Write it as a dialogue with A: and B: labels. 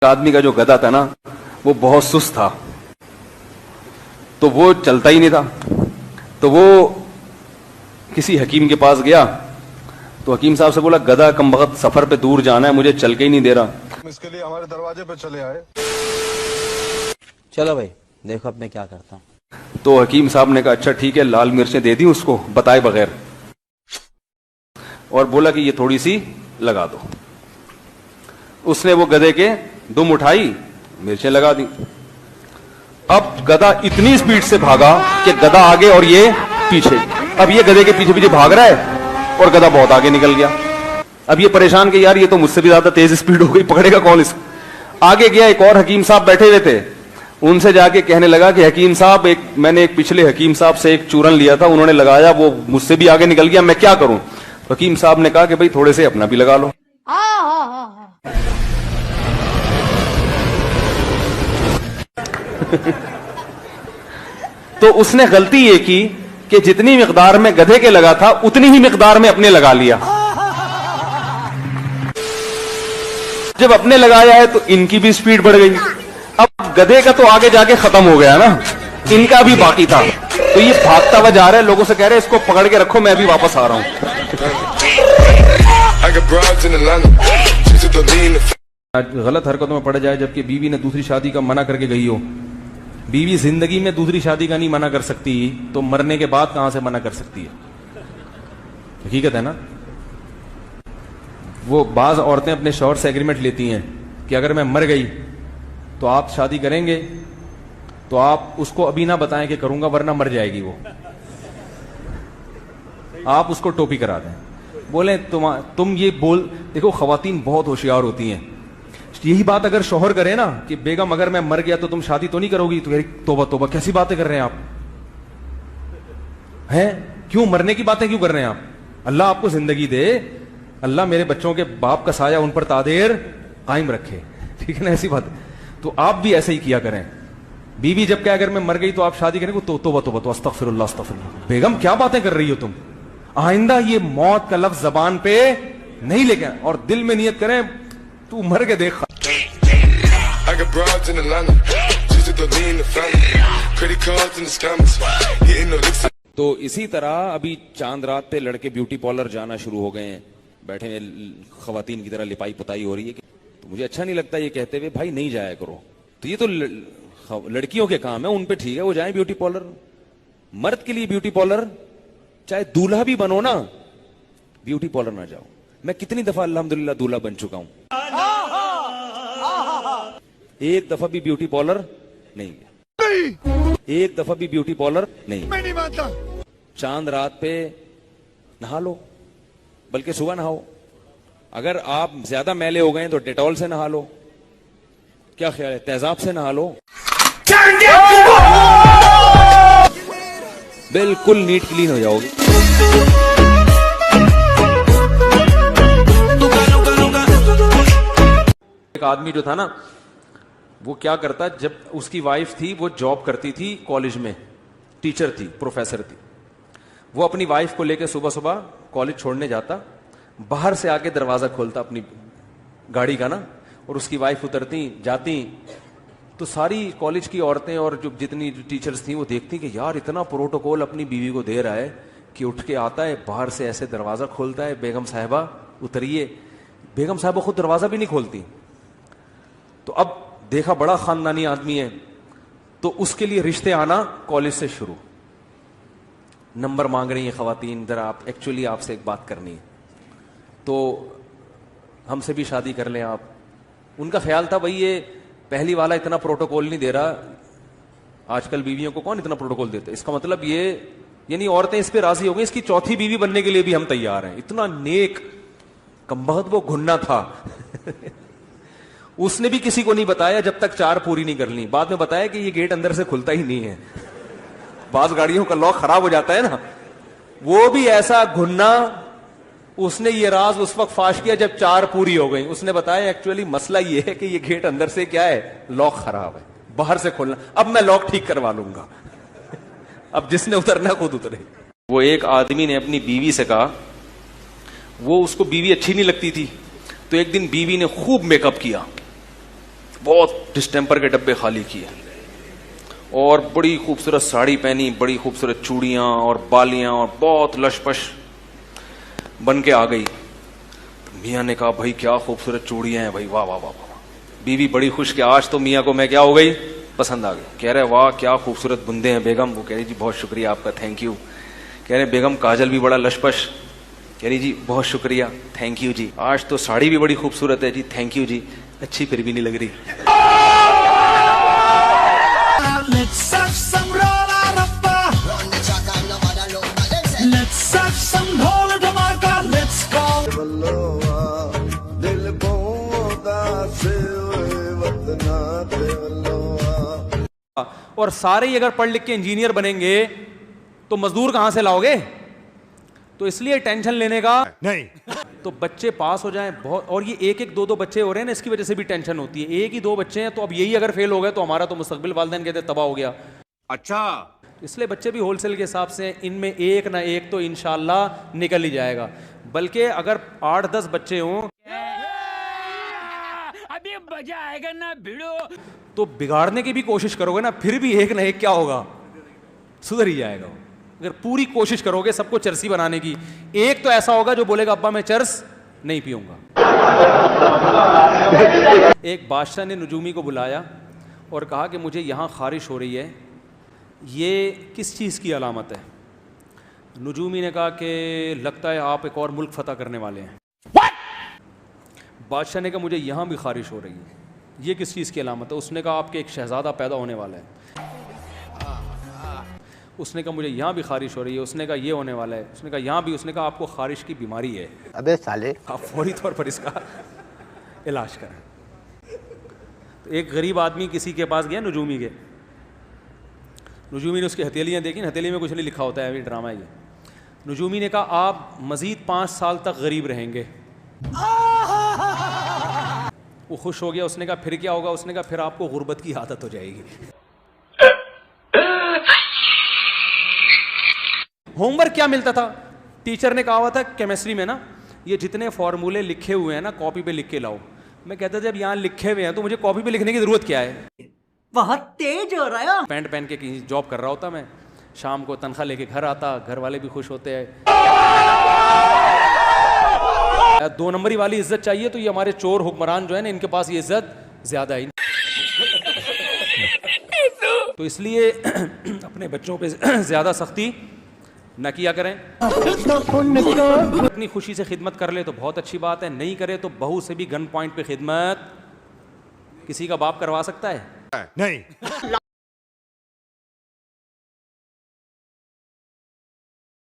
A: आदमी का जो गधा था ना वो बहुत सुस्त था, तो वो चलता ही नहीं था। तो वो किसी हकीम के पास गया, तो हकीम साहब से बोला गधा कमबख्त सफर पे दूर जाना है, मुझे चल के ही नहीं दे रहा।
B: इसके लिए हमारे दरवाजे पे चले आए।
C: चलो भाई देखो अब मैं क्या करता हूँ।
A: तो हकीम साहब ने कहा अच्छा ठीक है, लाल मिर्चें दे दी उसको बताए बगैर, और बोला कि ये थोड़ी सी लगा दो। उसने वो गधे के दुम उठाई, मिर्चें लगा दी। अब गधा इतनी स्पीड से भागा कि गधा आगे और ये पीछे। अब ये गधे के पीछे पीछे भाग रहा है और गधा बहुत आगे निकल गया। अब ये परेशान कि यार ये तो मुझसे भी ज्यादा तेज स्पीड हो गई, पकड़ेगा कौन इसको। आगे गया, एक और हकीम साहब बैठे हुए थे, उनसे जाके कहने लगा कि हकीम साहब मैंने एक पिछले हकीम साहब से एक चूरन लिया था, उन्होंने लगाया, वो मुझसे भी आगे निकल गया, मैं क्या करूं। हकीम साहब ने कहा कि भाई थोड़े से अपना भी लगा लो। तो उसने गलती ये की कि जितनी मिकदार में गधे के लगा था उतनी ही मिकदार में अपने लगा लिया। जब अपने लगाया है तो इनकी भी स्पीड बढ़ गई। अब गधे का तो आगे जाके खत्म हो गया ना, इनका भी बाकी था। तो ये भागता हुआ जा रहा है, लोगों से कह रहे हैं इसको पकड़ के रखो, मैं भी वापस आ रहा हूं। गलत हरकतों में पड़ जाए जबकि बीवी ने दूसरी शादी का मना करके गई हो। बीवी जिंदगी में दूसरी शादी का नहीं मना कर सकती, तो मरने के बाद कहां से मना कर सकती है। हकीकत है ना। वो बाज औरतें अपने शौहर से एग्रीमेंट लेती हैं कि अगर मैं मर गई तो आप शादी करेंगे, तो आप उसको अभी ना बताएं कि करूंगा वरना मर जाएगी वो। आप उसको टोपी करा दें, बोले तुम ये बोल। देखो खवातीन बहुत होशियार होती हैं। यही बात अगर शौहर करे ना कि बेगम अगर मैं मर गया तो तुम शादी तो नहीं करोगी, तो तोबा तोबा कैसी बातें कर रहे हैं आप, हैं क्यों मरने की बातें क्यों कर रहे हैं आप। अल्लाह आपको जिंदगी दे, अल्लाह मेरे बच्चों के बाप का साया उन पर तादेर कायम रखे, ठीक है ना, ऐसी बात। तो आप भी ऐसे ही किया करें। बीवी जब क्या अगर मैं मर गई तो आप शादी करेंगे, तो तोबा तोबा, तो अस्तगफिरुल्लाह अस्तगफिरुल्लाह। बेगम क्या बातें कर रही हो तुम, आइंदा ये मौत का लफ्ज जबान पे नहीं लेके, और दिल में नियत करें तू मर के देख। तो इसी तरह अभी चांद रात पे लड़के ब्यूटी पार्लर जाना शुरू हो गए हैं, बैठे हुए खवातीन की तरह लिपाई पुताई हो रही है। तो मुझे अच्छा नहीं लगता ये कहते हुए भाई नहीं जाया करो। तो ये तो लड़कियों के काम है, उन पे ठीक है वो जाए ब्यूटी पार्लर। मर्द के लिए ब्यूटी पार्लर, चाहे दूल्हा भी बनो ना, ब्यूटी पार्लर ना जाओ। मैं कितनी दफा अल्हम्दुलिल्लाह दूल्हा बन चुका हूं, एक दफा भी ब्यूटी पार्लर नहीं गया, एक दफा भी ब्यूटी पार्लर नहीं। मैं नहीं मानता। चांद रात पे नहा लो, बल्कि सुबह नहाओ। अगर आप ज्यादा मैले हो गए तो डेटॉल से नहा लो, क्या ख्याल है, तेजाब से नहा लो, बिल्कुल नीट क्लीन हो जाओगे। एक आदमी जो था ना, वो क्या करता, जब उसकी वाइफ थी वो जॉब करती थी कॉलेज में, टीचर थी, प्रोफेसर थी। वो अपनी वाइफ को लेकर सुबह सुबह कॉलेज छोड़ने जाता, बाहर से आके दरवाजा खोलता अपनी गाड़ी का ना, और उसकी वाइफ उतरती जाती, तो सारी कॉलेज की औरतें और जो जितनी टीचर्स थी वो देखती कि यार इतना प्रोटोकॉल अपनी बीवी को दे रहा है कि उठ के आता है बाहर से ऐसे दरवाजा खोलता है, बेगम साहिबा उतरिए। बेगम साहिबा खुद दरवाजा भी नहीं खोलती। तो अब देखा बड़ा खानदानी आदमी है, तो उसके लिए रिश्ते आना कॉलेज से शुरू। नंबर मांग रही हैं खवातीन, जरा आप एक्चुअली आपसे एक बात करनी है, तो हमसे भी शादी कर लें आप। उनका ख्याल था भाई ये पहली वाला इतना प्रोटोकॉल नहीं दे रहा, आजकल बीवियों को कौन इतना प्रोटोकॉल देता है, इसका मतलब ये यानी औरतें इस पे राजी हो गई, इसकी चौथी बीवी बनने के लिए भी हम तैयार हैं। इतना नेक कमबख्त वो घुन्ना था उसने भी किसी को नहीं बताया जब तक 4 पूरी नहीं कर ली। बाद में बताया कि ये गेट अंदर से खुलता ही नहीं है, बाज गाड़ियों का लॉक खराब हो जाता है ना। वो भी ऐसा घुन्ना, उसने ये राज उस वक्त फाश किया जब 4 पूरी हो गई। उसने बताया एक्चुअली मसला ये है कि ये गेट अंदर से क्या है, लॉक खराब है, बाहर से खोलना, अब मैं लॉक ठीक करवा लूंगा अब जिसने उतरना खुद उतरे। वो एक आदमी ने अपनी बीवी से कहा, वो उसको बीवी अच्छी नहीं लगती थी, तो एक दिन बीवी ने खूब मेकअप किया, बहुत डिस्टेम्पर के डब्बे खाली किए और बड़ी खूबसूरत साड़ी पहनी, बड़ी खूबसूरत चूड़ियां और बालियां और बहुत लशपश बन के आ गई। तो मियाँ ने कहा भाई क्या खूबसूरत चूड़ियां हैं भाई, वाह वाह वाह वाह। बीवी बड़ी खुश कि आज तो मियाँ को मैं क्या हो गई, पसंद आ गई। कह रहे वाह क्या खूबसूरत बुंदे हैं बेगम। वो कह रही जी बहुत शुक्रिया आपका, थैंक यू। कह रहे बेगम काजल भी बड़ा लशपश। कह रही जी बहुत शुक्रिया, थैंक यू जी। आज तो साड़ी भी बड़ी खूबसूरत है जी, थैंक यू जी। अच्छी फिर भी नहीं लग रही। और सारे ही अगर पढ़ लिख के इंजीनियर बनेंगे तो मजदूर कहां से लाओगे? तो इसलिए टेंशन लेने का नहीं। तो बच्चे पास हो जाएं बहुत, और ये एक एक दो दो बच्चे हो रहे हैं ना, इसकी वजह से भी टेंशन होती है। एक ही दो बच्चे हैं तो अब यही अगर फेल हो गए तो हमारा तो मुस्तकबिल वालिदैन कहते तबाह हो गया। अच्छा, इसलिए बच्चे भी होलसेल के हिसाब से, इनमें एक ना एक तो इंशाल्लाह निकल ही जाएगा। बल्कि अगर 8-10 बच्चे हों अभी मजा आएगा ना भिड़ो, तो बिगाड़ने की भी कोशिश करोगे ना, फिर भी एक ना एक क्या होगा, सुधर ही जाएगा। अगर पूरी कोशिश करोगे सबको चरसी बनाने की, एक तो ऐसा होगा जो बोलेगा अब्बा मैं चरस नहीं पीऊंगा। एक बादशाह ने नजूमी को बुलाया और कहा कि मुझे यहां खारिश हो रही है, ये किस चीज़ की अलामत है? नजूमी ने कहा कि लगता है आप एक और मुल्क फतह करने वाले हैं। बादशाह ने कहा मुझे यहाँ भी खारिश हो रही है, ये किस चीज़ की अलामत है? उसने कहा आपके एक शहज़ादा पैदा होने वाला है। उसने कहा मुझे यहाँ भी खारिश हो रही है। उसने कहा ये होने वाला है। उसने कहा यहाँ भी। उसने कहा आपको खारिश की बीमारी है,
C: अबे साले,
A: आप फौरी तौर पर इसका इलाज करें। तो एक गरीब आदमी किसी के पास गया, नजूमी के। नजूमी ने उसकी हथेलियाँ देखी, हथेली में कुछ नहीं लिखा होता है, अभी ड्रामा है ये। नजूमी ने कहा आप मज़ीद 5 साल तक गरीब रहेंगे। वो खुश हो गया। उसने कहा फिर क्या होगा? उसने कहा फिर आपको गुर्बत की आदत हो जाएगी। होमवर्क क्या मिलता था? टीचर ने कहा हुआ था केमिस्ट्री में ना, ये जितने फॉर्मूले लिखे हुए हैं ना कॉपी पे लिख के लाओ। मैं कहता जब यहाँ लिखे हुए हैं तो मुझे कॉपी पे लिखने की जरूरत क्या है? बहुत तेज हो रहा है। पैंट पहन के कहीं जॉब कर रहा होता मैं, शाम को तनख्वाह लेके घर आता, घर वाले भी खुश होते हैं। 2 नंबरी वाली इज्जत चाहिए तो ये हमारे चोर हुक्मरान जो है ना, इनके पास ये इज्जत ज्यादा है। तो इसलिए अपने बच्चों पे ज्यादा सख्ती न किया करें। अपनी खुशी से खिदमत कर ले तो बहुत अच्छी बात है, नहीं करे तो बहू से भी गन पॉइंट पे खिदमत किसी का बाप करवा सकता है? नहीं।